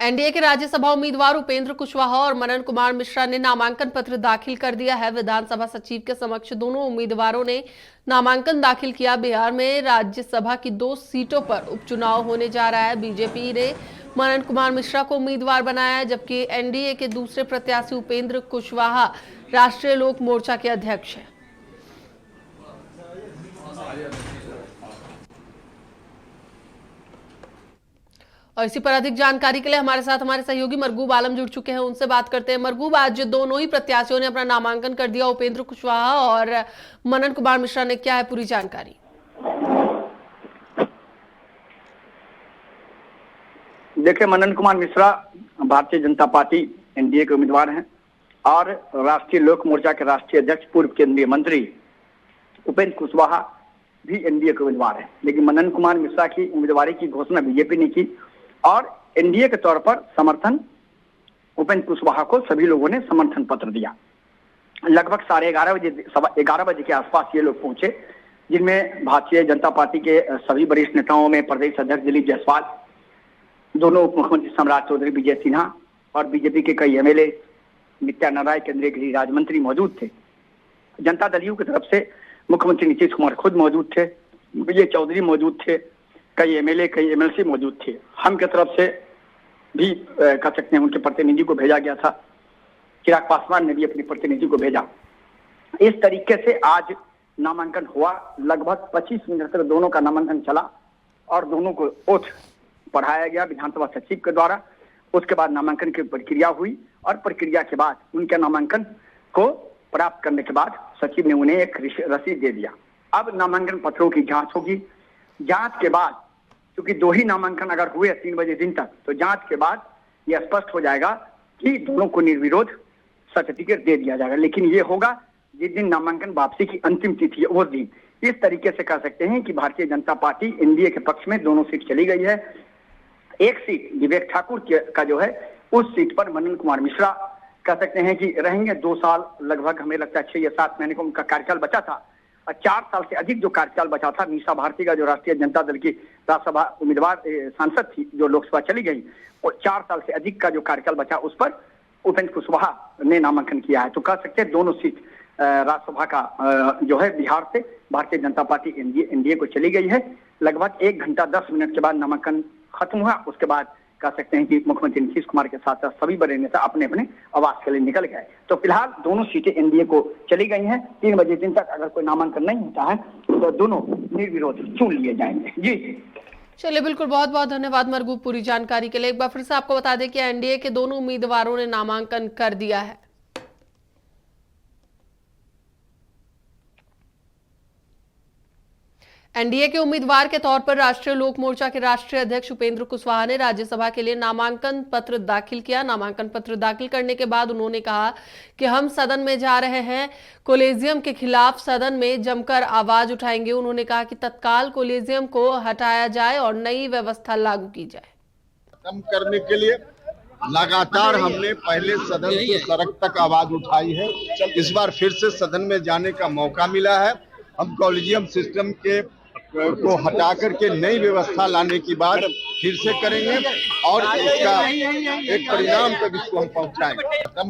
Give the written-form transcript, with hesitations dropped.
NDA के राज्यसभा उम्मीदवार उपेंद्र कुशवाहा और मनन कुमार मिश्रा ने नामांकन पत्र दाखिल कर दिया है। विधानसभा सचिव के समक्ष दोनों उम्मीदवारों ने नामांकन दाखिल किया। बिहार में राज्यसभा की 2 सीटों पर उपचुनाव होने जा रहा है। बीजेपी ने मनन कुमार मिश्रा को उम्मीदवार बनाया है, जबकि एनडीए के दूसरे प्रत्याशी उपेंद्र कुशवाहा राष्ट्रीय लोक मोर्चा के अध्यक्ष हैं। और इसी पर अधिक जानकारी के लिए हमारे साथ हमारे सहयोगी मरगूब आलम जुड़ चुके हैं, उनसे बात करते हैं। मरगूब, आज दोनों ही प्रत्याशियों ने अपना नामांकन कर दिया, उपेंद्र कुशवाहा और मनन कुमार मिश्रा ने, क्या है पूरी जानकारी? देखिए, मनन कुमार मिश्रा भारतीय जनता पार्टी एनडीए के उम्मीदवार हैं और राष्ट्रीय लोक मोर्चा के राष्ट्रीय अध्यक्ष पूर्व केंद्रीय मंत्री उपेंद्र कुशवाहा भी एनडीए के उम्मीदवार हैं। लेकिन मनन कुमार मिश्रा की उम्मीदवारी की घोषणा बीजेपी ने की और एनडीए के तौर पर समर्थन उपेंद्र कुशवाहा को सभी लोगों ने समर्थन पत्र दिया। लगभग 11:30 बजे 11:15 बजे के आसपास ये लोग पहुंचे, जिनमें भारतीय जनता पार्टी के सभी वरिष्ठ नेताओं में प्रदेश अध्यक्ष दिलीप जायसवाल, दोनों उप मुख्यमंत्री सम्राट चौधरी, विजय सिन्हा और बीजेपी के कई एमएलए, नित्यानंद राय केंद्रीय गृह राज्य मंत्री मौजूद थे। जनता दल की तरफ से मुख्यमंत्री नीतीश कुमार खुद मौजूद थे, विजय चौधरी मौजूद थे, कई एमएलए कई एमएलसी मौजूद थे। हम की तरफ से भी कह सकते हैं उनके प्रतिनिधि को भेजा गया था। चिराग पासवान ने भी अपने प्रतिनिधि को भेजा। इस तरीके से आज नामांकन हुआ। लगभग 25 मिनट तक दोनों का नामांकन चला और दोनों को ओथ पढ़ाया गया विधानसभा सचिव के द्वारा। उसके बाद नामांकन की प्रक्रिया हुई और प्रक्रिया के बाद उनके नामांकन को प्राप्त करने के बाद सचिव ने उन्हें एक रसीद दे दिया। अब नामांकन पत्रों की जांच होगी। जांच के बाद, क्योंकि 2 ही नामांकन अगर हुए 3 बजे दिन तक, तो जांच के बाद यह स्पष्ट हो जाएगा कि दोनों को निर्विरोध सर्टिफिकेट दे दिया जाएगा। लेकिन ये होगा जिस दिन नामांकन वापसी की अंतिम तिथि है उस दिन। इस तरीके से कह सकते हैं कि भारतीय जनता पार्टी एनडीए के पक्ष में दोनों सीट चली गई है। एक सीट विवेक ठाकुर का जो है, उस सीट पर मनन कुमार मिश्रा कह सकते हैं कि रहेंगे। 2 साल लगभग, हमें लगता है 6 या 7 महीने को उनका कार्यकाल बचा था और 4 साल से अधिक जो कार्यकाल बचा था। मीसा भारती का जो राष्ट्रीय जनता दल की राज्यसभा उम्मीदवार सांसद थी, जो लोकसभा चली गई, और 4 साल से अधिक का जो कार्यकाल बचा उस पर उपेंद्र कुशवाहा ने नामांकन किया है। तो कह सकते हैं दोनों सीट राज्यसभा का जो है बिहार से भारतीय जनता पार्टी एनडीए को चली गई है। लगभग 1 घंटा 10 मिनट के बाद नामांकन खत्म हुआ। उसके बाद कह सकते हैं कि मुख्यमंत्री नीतीश कुमार के साथ साथ सभी बड़े नेता अपने अपने आवास के लिए निकल गए। तो फिलहाल दोनों सीटें एनडीए को चली गई हैं। 3 बजे दिन तक अगर कोई नामांकन नहीं होता है तो दोनों निर्विरोध चुन लिए जाएंगे। जी चलिए, बिल्कुल, बहुत बहुत धन्यवाद मरगूब पूरी जानकारी के लिए। एक बार फिर से आपको बता दें कि एनडीए के दोनों उम्मीदवारों ने नामांकन कर दिया है। एनडीए के उम्मीदवार के तौर पर राष्ट्रीय लोक मोर्चा के राष्ट्रीय अध्यक्ष उपेंद्र कुशवाहा ने राज्यसभा के लिए नामांकन पत्र दाखिल किया। नामांकन पत्र दाखिल करने के बाद उन्होंने कहा कि हम सदन में जा रहे हैं, कोलेजियम के खिलाफ सदन में जमकर आवाज उठाएंगे। उन्होंने कहा कि तत्काल कोलेजियम को हटाया जाए और नई व्यवस्था लागू की जाए। खत्म करने के लिए लगातार हमने पहले सदन से सड़क तक आवाज उठाई है। इस बार फिर से सदन में जाने का मौका मिला है। हम कॉलेजियम सिस्टम को हटा करके नई व्यवस्था लाने की बात फिर से करेंगे और इसका एक परिणाम तक इसको हम पहुंचाएंगे।